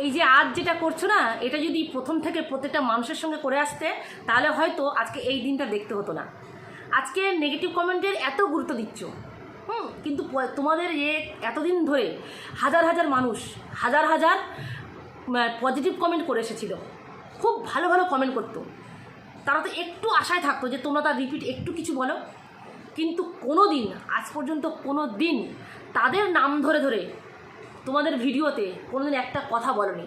এই যে আজ যেটা করছো না, এটা যদি প্রথম থেকে প্রত্যেকটা মানুষের সঙ্গে করে আসতে, তাহলে হয়তো আজকে এই দিনটা দেখতে হতো না। আজকে নেগেটিভ কমেন্টের এত গুরুত্ব দিচ্ছ, কিন্তু তোমাদের এতদিন ধরে হাজার হাজার মানুষ হাজার হাজার পজিটিভ কমেন্ট করে এসেছিল, খুব ভালো ভালো কমেন্ট করতো। তারা তো একটু আশায় থাকতো যে তোমরা তার রিপিট একটু কিছু বলো, কিন্তু কোনো দিন আজ পর্যন্ত কোনো দিন তাদের নাম ধরে ধরে তোমাদের ভিডিওতে কোনো দিন একটা কথা বলোনি।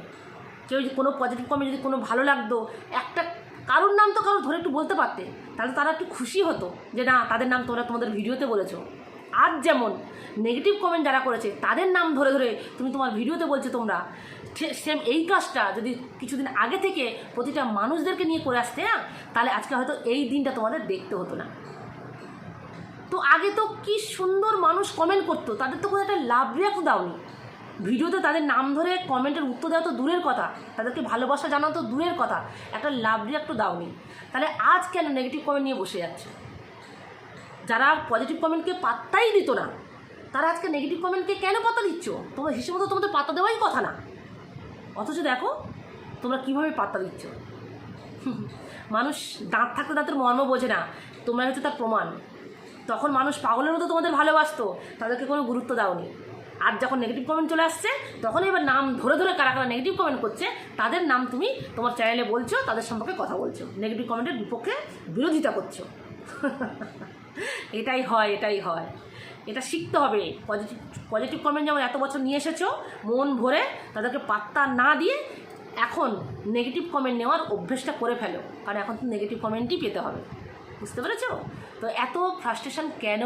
কেউ যদি কোনো পজিটিভ কমেন্ট যদি কোনো ভালো লাগতো, একটা কারোর নাম তো কারো ধরে একটু বলতে পারতে, তাহলে তারা একটু খুশি হতো যে না, তাদের নাম তোমরা তোমাদের ভিডিওতে বলেছো। আজ যেমন নেগেটিভ কমেন্ট যারা করেছে তাদের নাম ধরে ধরে তুমি তোমার ভিডিওতে বলছো তোমরা, সেম এই কাজটা যদি কিছুদিন আগে থেকে প্রতিটা মানুষদেরকে নিয়ে করে আসতে, তাহলে আজকে হয়তো এই দিনটা তোমাদের দেখতে হতো না। তো আগে তো কি সুন্দর মানুষ কমেন্ট করতো, তাদের তো কোনো একটা লাভ রিয়াক্ট দাওনি। ভিডিওতে তাদের নাম ধরে কমেন্টের উত্তর দেওয়া তো দূরের কথা, তাদেরকে ভালোবাসা জানাও তো দূরের কথা, একটা লাভ রিয়াক্টও দাওনি। তাহলে আজ কেন নেগেটিভ কমেন্ট নিয়ে বসে যাচ্ছে? যারা পজিটিভ কমেন্টকে পাত্তাই দিত না, তারা আজকে নেগেটিভ কমেন্টকে কেন পাত্তা দিচ্ছ? তোমার হিসেবে মতো তোমাদের পাত্তা দেওয়াই কথা না, অথচ দেখো তোমরা কীভাবে পাত্তা দিচ্ছ। মানুষ দাঁত থাকতে দাঁতের মর্ম বোঝে না, তোমরা হচ্ছে তার প্রমাণ। তখন মানুষ পাগলের মতো তোমাদের ভালোবাসতো, তাদেরকে কোনো গুরুত্ব দাওনি। আর যখন নেগেটিভ কমেন্ট চলে আসছে, তখন এবার নাম ধরে ধরে কারা কারা নেগেটিভ কমেন্ট করছে তাদের নাম তুমি তোমার চ্যানেলে বলছো, তাদের সম্পর্কে কথা বলছো, নেগেটিভ কমেন্টের বিপক্ষে বিরোধিতা করছো। এটাই হয়, এটাই হয়। এটা শিখতে হবে। পজিটিভ কমেন্ট যেমন এত বছর নিয়ে এসেছো মন ভরে, তাদেরকে পাত্তা না দিয়ে এখন নেগেটিভ কমেন্ট নেওয়ার অভ্যেসটা করে ফেলো, কারণ এখন তো নেগেটিভ কমেন্টই পেতে হবে। বুঝতে পেরেছো? তো এত ফ্রাস্ট্রেশন কেন?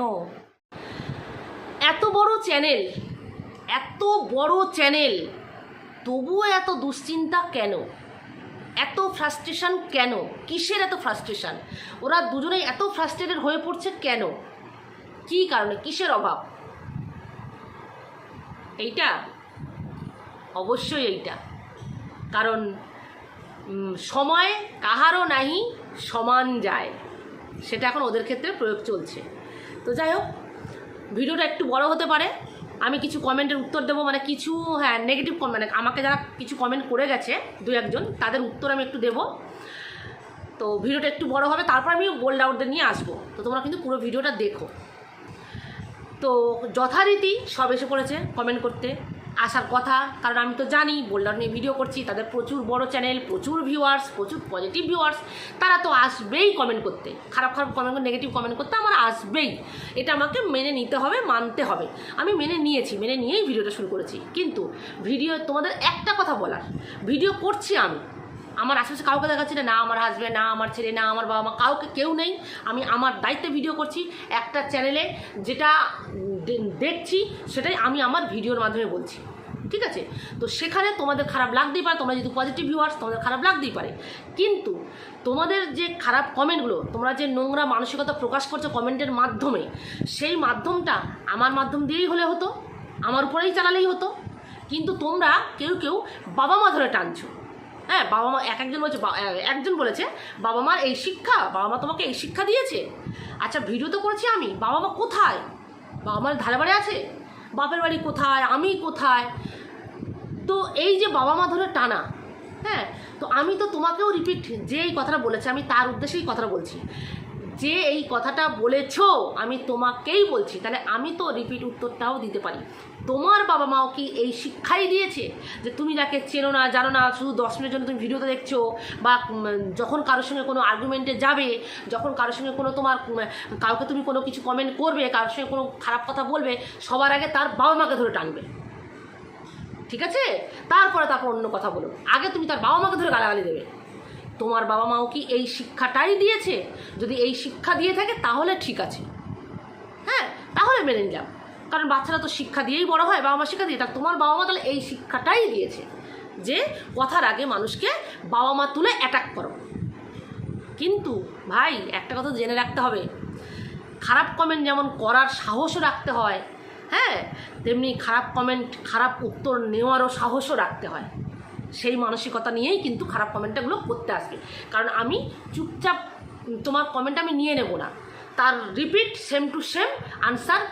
এত বড় চ্যানেল তবুও এত দুশ্চিন্তা কেন? এত ফ্রাস্ট্রেশন কেন? কিসের এত ফ্রাস্ট্রেশন? ওরা দুজনেই এত ফ্রাস্ট্রেটেড হয়ে পড়ছে কেন? কী কারণে? কিসের অভাব? এইটা অবশ্যই এইটা, কারণ সময় কাহারও নাহি সমান যায়, সেটা এখন ওদের ক্ষেত্রে প্রয়োগ চলছে। তো যাই হোক, ভিডিওটা একটু বড় হতে পারে, আমি কিছু কমেন্টের উত্তর দেবো, মানে কিছু নেগেটিভ মানে আমাকে যারা কিছু কমেন্ট করে গেছে দু একজন, তাদের উত্তর আমি একটু দেবো। তো ভিডিওটা একটু বড় হবে, তারপর আমি বোল্ড আউটদের নিয়ে আসবো। তো তোমরা কিন্তু পুরো ভিডিওটা দেখো। তো যথারীতি সব এসে পড়েছে কমেন্ট করতে, আসার কথা, কারণ আমি তো জানি বোল্ড আউট নিয়ে ভিডিও করছি, তাদের প্রচুর বড় চ্যানেল, প্রচুর ভিউয়ার্স, প্রচুর পজিটিভ ভিউয়ার্স, তারা তো আসবেই কমেন্ট করতে, খারাপ খারাপ কমেন্ট, নেগেটিভ কমেন্ট করতে আমার আসবেই। এটা আমাকে মেনে নিতে হবে, মানতে হবে। আমি মেনে নিয়েই ভিডিওটা শুরু করেছি। কিন্তু ভিডিও তোমাদের একটা কথা বলার, ভিডিও করছি আমি, আমার আশেপাশে কাউকে দেখাচ্ছি না, আমার হাজব্যান্ড, না আমার ছেলে, না আমার বাবা মা, কাউকে কেউ নেই। আমি আমার দায়িত্বে ভিডিও করছি, একটা চ্যানেলে যেটা দেখছি সেটাই আমি আমার ভিডিওর মাধ্যমে বলছি, ঠিক আছে? তো সেখানে তোমাদের খারাপ লাগতেই পারে, তোমরা যদি পজিটিভ ভিউয়ার্স, তোমাদের খারাপ লাগতেই পারে, কিন্তু তোমাদের যে খারাপ কমেন্টগুলো, তোমরা যে নোংরা মানসিকতা প্রকাশ করছো কমেন্টের মাধ্যমে, সেই মাধ্যমটা আমার মাধ্যম দিয়েই হলে হতো, আমার উপরেই চালালেই হতো। কিন্তু তোমরা কেউ কেউ বাবা মা ধরে টানছো। হ্যাঁ, বাবা মা একজন বলেছে বাবা মার এই শিক্ষা, বাবা মা তোমাকে এই শিক্ষা দিয়েছে। আচ্ছা, ভিডিও তো করেছি আমি, বাবা মা কোথায়? বাবা মার ধারে বাড়ি আছে, বাপের বাড়ি কোথায়, আমি কোথায়? তো এই যে বাবা মা ধরে টানা, হ্যাঁ, তো আমি তো তোমাকেও রিপিট, যে এই কথাটা বলেছে আমি তার উদ্দেশ্যেই কথাটা বলছি, যে এই কথাটা বলেছো আমি তোমাকেই বলছি, তাহলে আমি তো রিপিট উত্তরটাও দিতে পারি। তোমার বাবা মাও কি এই শিক্ষাই দিয়েছে যে তুমি যাকে চেনো না, জানো না, শুধু 10 মিনিটের জন্য তুমি ভিডিওতে দেখছো, বা যখন কারোর সঙ্গে কোনো আর্গুমেন্টে যাবে, যখন কারোর সঙ্গে কোনো তোমার কাউকে তুমি কোনো কিছু কমেন্ট করবে, কারোর সঙ্গে কোনো খারাপ কথা বলবে, সবার আগে তার বাবা মাকে ধরে টানবে, ঠিক আছে? তারপর অন্য কথা বলো, আগে তুমি তার বাবা মাকে ধরে গালাগালি দেবে। তোমার বাবা মাও কি এই শিক্ষাটাই দিয়েছে? যদি এই শিক্ষা দিয়ে থাকে তাহলে ঠিক আছে, হ্যাঁ, তাহলে মেনে নিলাম, কারণ বাচ্চারা তো শিক্ষা দিয়েই বড় হয়, বাবা মা শিক্ষা দিয়ে, তার তোমার বাবা মা তাহলে এই শিক্ষাটাই দিয়েছে যে কথার আগে মানুষকে বাবা মা তুলে অ্যাটাক করো। কিন্তু ভাই, একটা কথা জেনে রাখতে হবে, খারাপ কমেন্ট যেমন করার সাহসও রাখতে হয়, হ্যাঁ, তেমনি খারাপ কমেন্ট, খারাপ উত্তর নেওয়ারও সাহসও রাখতে হয়। সেই মানসিকতা নিয়েই কিন্তু খারাপ কমেন্টগুলো করতে আসবে, কারণ আমি চুপচাপ তোমার কমেন্ট আমি নিয়ে নেব না, তার repeat same to same answer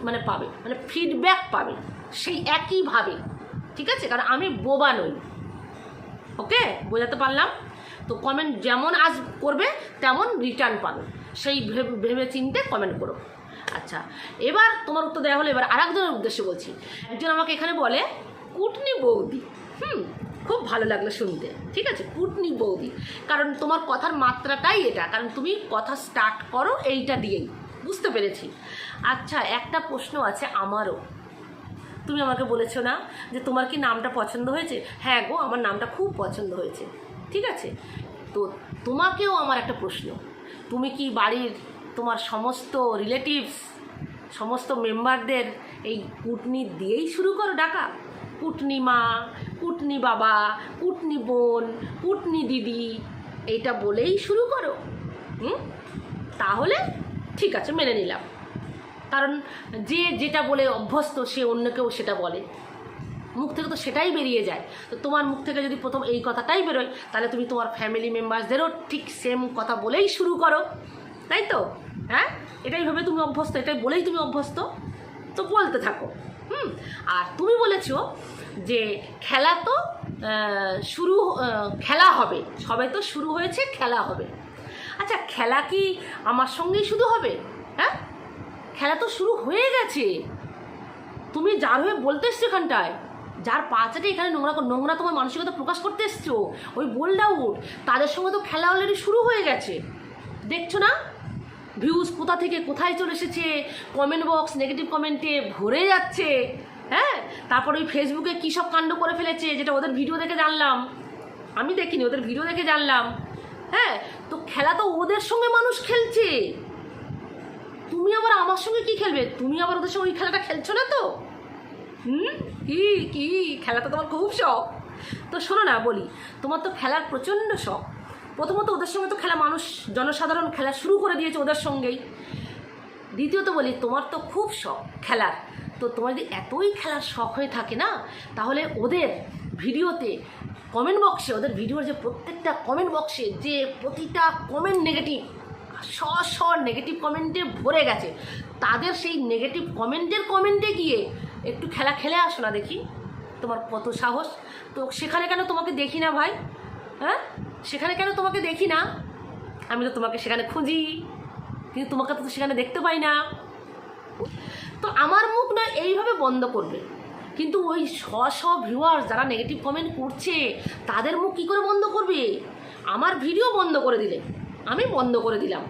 মানে পাবে, মানে ফিডব্যাক পাবে সেই একইভাবে, ঠিক আছে? কারণ আমি বোবা নই, ওকে, বোঝাতে পারলাম? তো কমেন্ট যেমন করবে তেমন রিটার্ন পাবে, সেই ভেবে চিন্তে কমেন্ট করো। আচ্ছা, এবার তোমার উত্তর দেওয়া হলো। এবার আরেকজনের উদ্দেশ্যে বলছি। একজন আমাকে এখানে বলে কুটনি বৌদি। খুব ভালো লাগলো শুনতে, ঠিক আছে, কুটনি বৌদি, কারণ তোমার কথার মাত্রাটাই এটা, কারণ তুমি কথা স্টার্ট করো এইটা দিয়েই, বুঝতে পেরেছি। আচ্ছা, একটা প্রশ্ন আছে আমারও। তুমি আমাকে বলেছো না যে তোমার কি নামটা পছন্দ হয়েছে? হ্যাঁ গো, আমার নামটা খুব পছন্দ হয়েছে, ঠিক আছে। তো তোমাকেও আমার একটা প্রশ্ন, তুমি কি বাড়ির তোমার সমস্ত রিলেটিভস, সমস্ত মেম্বারদের এই কুটনি দিয়েই শুরু করো ডাকা? কুটনি মা, কুটনি বাবা, কুটনি বোন, কুটনি দিদি, এইটা বলেই শুরু করো? তাহলে ঠিক আছে, মেনে নিলাম, কারণ যে যেটা বলে অভ্যস্ত সে অন্যকেও সেটা বলে, মুখ থেকে তো সেটাই বেরিয়ে যায়। তো তোমার মুখ থেকে যদি প্রথম এই কথাটাই বেরোয়, তাহলে তুমি তোমার ফ্যামিলি মেম্বারসদেরও ঠিক সেম কথা বলেই শুরু করো, তাই তো? হ্যাঁ, এটাই ভাবে তুমি অভ্যস্ত, এটাই বলেই তুমি অভ্যস্ত, তো বলতে থাকো। আর তুমি বলেছো যে খেলা তো খেলা হবে, সবে তো শুরু হয়েছে, খেলা হবে। আচ্ছা, খেলা কি আমার সঙ্গেই শুধু হবে? হ্যাঁ, খেলা তো শুরু হয়ে গেছে। তুমি যার হয়ে বলতে এসছো এখানটায়, যার পাচাটে এখানে নোংরা তোমার মানসিকতা প্রকাশ করতে এসছো, ওই বোল্ড আউট, তাদের সঙ্গে তো খেলা অলরেডি শুরু হয়ে গেছে। দেখছো না ভিউজ কোথা থেকে কোথায় চলে এসেছে, কমেন্ট বক্স নেগেটিভ কমেন্টে ভরে যাচ্ছে। হ্যাঁ, তারপর ওই ফেসবুকে কী সব কাণ্ড করে ফেলেছে, যেটা ওদের ভিডিও দেখে জানলাম, আমি দেখিনি, ওদের ভিডিও দেখে জানলাম। হ্যাঁ, তো খেলা তো ওদের সঙ্গে মানুষ খেলছে, তুমি আবার আমার সঙ্গে কি খেলবে? তুমি আবার ওদের সঙ্গে ওই খেলাটা খেলছো না তো? কি কি খেলা তো তোমার খুব শখ। তো শোনো না, বলি, তোমার তো খেলার প্রচণ্ড শখ। প্রথমত ওদের সঙ্গে তো খেলা, মানুষ জনসাধারণ খেলা শুরু করে দিয়েছে ওদের সঙ্গেই। দ্বিতীয়ত বলি, তোমার তো খুব শখ খেলার। তো তোমার যদি এতই খেলার শখ হয়ে থাকে না, তাহলে ওদের ভিডিওতে কমেন্ট বক্সে, ওদের ভিডিওর যে প্রত্যেকটা কমেন্ট বক্সে যে প্রতিটা কমেন্ট নেগেটিভ, নেগেটিভ কমেন্টে ভরে গেছে, তাদের সেই নেগেটিভ কমেন্টে গিয়ে একটু খেলা খেলে আসো না দেখি, তোমার কত সাহস। তো সেখানে কেন তোমাকে দেখি না ভাই? হ্যাঁ, সেখানে কেন তোমাকে দেখি না? আমি তো তোমাকে সেখানে খুঁজি, কিন্তু তোমাকে তো সেখানে দেখতে পাই না। তো আমার মুখ না এইভাবে বন্ধ করবে, কিন্তু ওই ভিউয়ার্স যারা নেগেটিভ কমেন্ট করছে তাদের মুখ কী করে বন্ধ করবে? আমার ভিডিও বন্ধ করে দিলে, আমি বন্ধ করে দিলাম,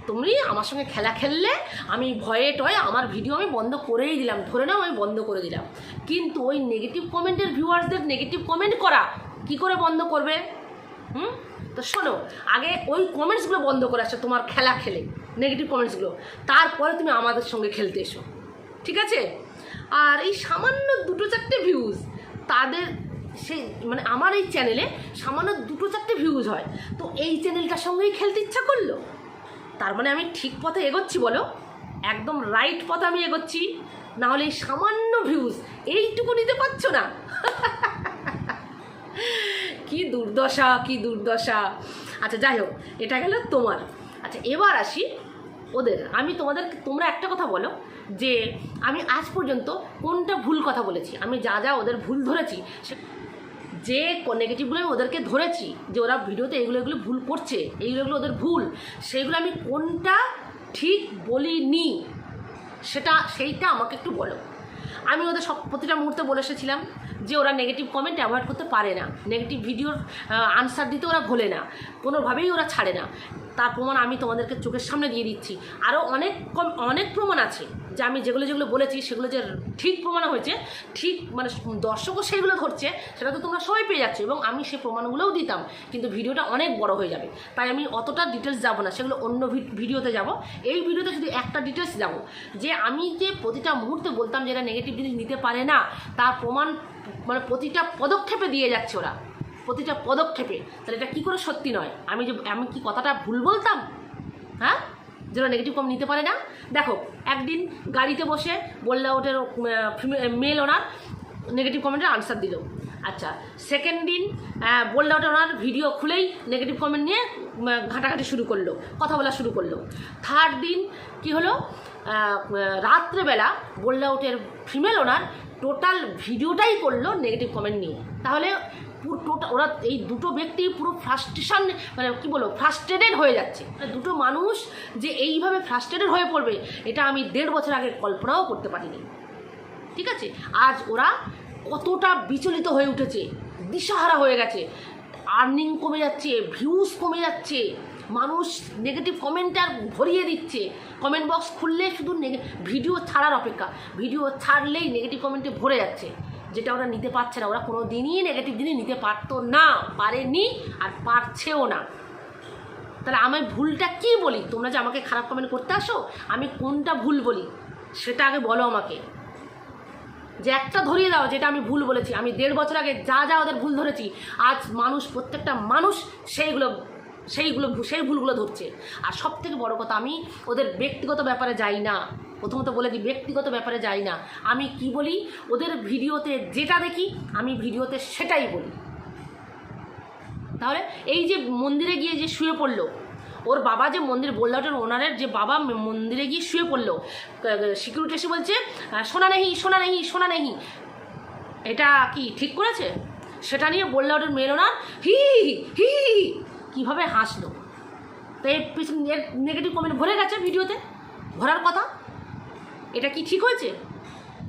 তুমি আমার সঙ্গে খেলা খেললে, আমি ভয়ে টয়ে আমার ভিডিও আমি বন্ধ করেই দিলাম, ধরে নাও আমি বন্ধ করে দিলাম। কিন্তু ওই নেগেটিভ কমেন্টের ভিউয়ার্সদের নেগেটিভ কমেন্ট করা কি করে বন্ধ করবে? তো শোনো, আগে ওই কমেন্টসগুলো বন্ধ করে আসো, তোমার খেলা খেলে নেগেটিভ কমেন্টসগুলো, তারপরে তুমি আমাদের সঙ্গে খেলতে এসো, ঠিক আছে? আর এই সামান্য 2-4টে ভিউজ, তাদের সেই মানে আমার এই চ্যানেলে সামান্য 2-4টে ভিউজ হয়, তো এই চ্যানেলটার সঙ্গেই খেলতে ইচ্ছা করলো, তার মানে আমি ঠিক পথে এগোচ্ছি? বলো, একদম রাইট পথে আমি এগোচ্ছি? নাহলে এই সামান্য ভিউজ এইটুকু নিতে পারছো না? কি দুর্দশা, কি দুর্দশা। আচ্ছা, যাই হোক, এটা গেল তোমার। আচ্ছা, এবার আসি ওদের। তোমরা একটা কথা বলো যে আমি আজ পর্যন্ত কোনটা ভুল কথা বলেছি, আমি যা যা ওদের ভুল ধরেছি, যে নেগেটিভগুলো আমি ওদেরকে ধরেছি, যে ওরা ভিডিওতে এগুলো ভুল করছে, এইগুলো ওদের ভুল, সেইগুলো আমি কোনটা ঠিক বলিনি সেইটা আমাকে একটু বলো। আমি ওদের প্রতিটা মুহূর্তে বলে এসেছিলাম যে ওরা নেগেটিভ কমেন্ট অ্যাভয়েড করতে পারে না, নেগেটিভ ভিডিওর আনসার দিতে ওরা ভোলে না, কোনোভাবেই ওরা ছাড়ে না। তার প্রমাণ আমি তোমাদেরকে চোখের সামনে দিয়ে দিচ্ছি। আরও অনেক প্রমাণ আছে যে আমি যেগুলো বলেছি সেগুলো যে ঠিক প্রমাণ হয়েছে, ঠিক মানে দর্শকও সেইগুলো ধরছে, সেটা তো তোমরা সবাই পেয়ে যাচ্ছ, এবং আমি সেই প্রমাণগুলোও দিতাম, কিন্তু ভিডিওটা অনেক বড় হয়ে যাবে, তাই আমি অতটা ডিটেলস যাব না, সেগুলো অন্য ভিডিওতে যাব। এই ভিডিওতে শুধু একটা ডিটেলস যাব, যে আমি যে প্রতিটা মুহূর্তে বলতাম যে এরা নেগেটিভ জিনিস নিতে পারে না, তার প্রমাণ মানে প্রতিটা পদক্ষেপে দিয়ে যাচ্ছে ওরা, প্রতিটা পদক্ষেপে। তাহলে এটা কী করে সত্যি নয়? আমি কি কথাটা ভুল বলতাম? হ্যাঁ, যারা নেগেটিভ কম নিতে পারে না। দেখো, একদিন গাড়িতে বসে বললে ওটার মেল ওনার নেগেটিভ কমেন্টের আনসার দিল। আচ্ছা, সেকেন্ড দিন বললে ওটা ওনার ভিডিও খুলেই নেগেটিভ কমেন্ট নিয়ে ঘাঁটাঘাঁটি শুরু করলো, কথা বলা শুরু করলো। থার্ড দিন কি হলো, রাত্রেবেলা বললে ওটের ফিমেল ওনার টোটাল ভিডিওটাই করলো নেগেটিভ কমেন্ট নিয়ে। তাহলে পুরো টোটাল ওরা এই দুটো ব্যক্তি পুরো ফ্রাস্ট্রেশন মানে কী বলো ফ্রাস্ট্রেটেড হয়ে যাচ্ছে। মানে দুটো মানুষ যে এইভাবে ফ্রাস্ট্রেটেড হয়ে পড়বে এটা আমি 1.5 বছর আগে কল্পনাও করতে পারিনি। ঠিক আছে, আজ ওরা কতটা বিচলিত হয়ে উঠেছে, দিশাহারা হয়ে গেছে, আর্নিং কমে যাচ্ছে, ভিউজ কমে যাচ্ছে, মানুষ নেগেটিভ কমেন্ট আর ভরিয়ে দিচ্ছে, কমেন্ট বক্স খুললে শুধু ভিডিও ছাড়ার অপেক্ষা, ভিডিও ছাড়লেই নেগেটিভ কমেন্টে ভরে যাচ্ছে, যেটা ওরা নিতে পারছে না। ওরা কোনো দিনই নেগেটিভ জিনিস নিতে পারতো না, পারেনি আর পারছেও না। তাহলে আমি ভুলটা কি বলি? তোমরা যে আমাকে খারাপ কমেন্ট করতে আসো, আমি কোনটা ভুল বলি সেটা আগে বলো আমাকে, যে একটা ধরিয়ে দাও যেটা আমি ভুল বলেছি। আমি 1.5 বছর আগে যা যা ওদের ভুল ধরেছি, আজ মানুষ প্রত্যেকটা মানুষ সেই ভুলগুলো ধরছে। আর সব থেকে বড়ো কথা, আমি ওদের ব্যক্তিগত ব্যাপারে যাই না। প্রথমত বলে দিই, ব্যক্তিগত ব্যাপারে যাই না। আমি কি বলি, ওদের ভিডিওতে যেটা দেখি আমি ভিডিওতে সেটাই বলি। তাহলে এই যে মন্দিরে গিয়ে যে শুয়ে পড়লো, ওর বাবা যে মন্দির বোল্ডাউটের ওনারের যে বাবা মন্দিরে গিয়ে শুয়ে পড়লো, সিকিউরিটি এসে বলছে শোনা নেই শোনা নেই শোনা নেই, এটা কি ঠিক করেছে? সেটা নিয়ে বোল্ডাউটের মেল ওনার হি হি কীভাবে হাসলো। তো এর পিছনে নেগেটিভ কমেন্ট ভরে গেছে, ভিডিওতে ভরার কথা। এটা কি ঠিক হয়েছে?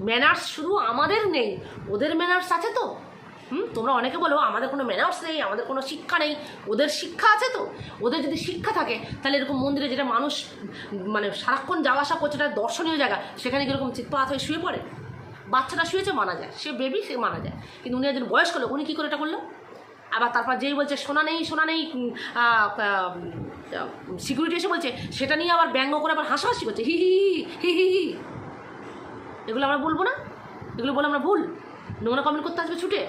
ম্যানার্স শুধু আমাদের নেই, ওদের ম্যানার্স আছে তো। তোমরা অনেকে বলো আমাদের কোনো ম্যানার্স নেই, আমাদের কোনো শিক্ষা নেই। ওদের শিক্ষা আছে তো। ওদের যদি শিক্ষা থাকে তাহলে এরকম মন্দিরে যেটা মানুষ মানে সারাক্ষণ যাওয়া আসা করছে, এটা দর্শনীয় জায়গা, সেখানে কীরকম চিৎপাত হয়ে শুয়ে পড়ে। বাচ্চাটা শুয়েছে মানা যায়, সে বেবি সে মানা যায়, কিন্তু উনি একজন বয়স্ক লোক, উনি কী করে এটা করলো? আবার তারপর যেই বলছে শোনা নেই সিকিউরিটি এসে বলছে, সেটা নিয়ে আবার ব্যঙ্গ করে আবার হাসাহাসি করছে, হি হি হি হি হি। এগুলো আমরা বলবো না? এগুলো বলে আমরা ভুল? নোংরা কমেন্ট করতে আসবে ছুটে?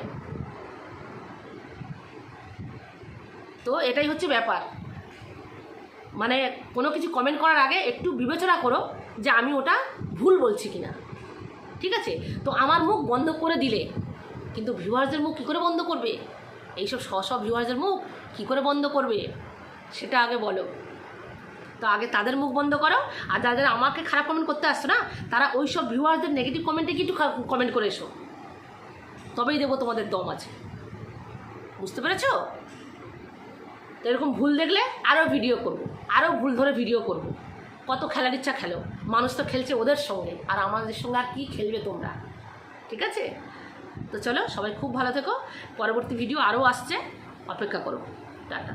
তো এটাই হচ্ছে ব্যাপার। মানে কোনো কিছু কমেন্ট করার আগে একটু বিবেচনা করো যে আমি ওটা ভুল বলছি কিনা। ঠিক আছে, তো আমার মুখ বন্ধ করে দিলে কিন্তু ভিউয়ার্সদের মুখ কী করে বন্ধ করবে? এইসব সব ভিউয়ার্সদের মুখ কী করে বন্ধ করবে সেটা আগে বলো। তো আগে তাদের মুখ বন্ধ করো, আর যারা আমাকে খারাপ কমেন্ট করতে আসছো না, তারা ওই সব ভিউয়ার্সদের নেগেটিভ কমেন্টে কি একটু কমেন্ট করে এসো, তবেই দেবো তোমাদের দম আছে। বুঝতে পেরেছো? তো এরকম ভুল দেখলে আরও ভিডিও করব, আরও ভুল ধরে ভিডিও করব। কত খেলার ইচ্ছা খেলো, মানুষ তো খেলছে ওদের সঙ্গে, আর আমাদের সঙ্গে আর কী খেলবে তোমরা? ঠিক আছে, তো চলো সবাই খুব ভালো থেকো। পরবর্তী ভিডিও আরও আসছে, অপেক্ষা করো। টাটা।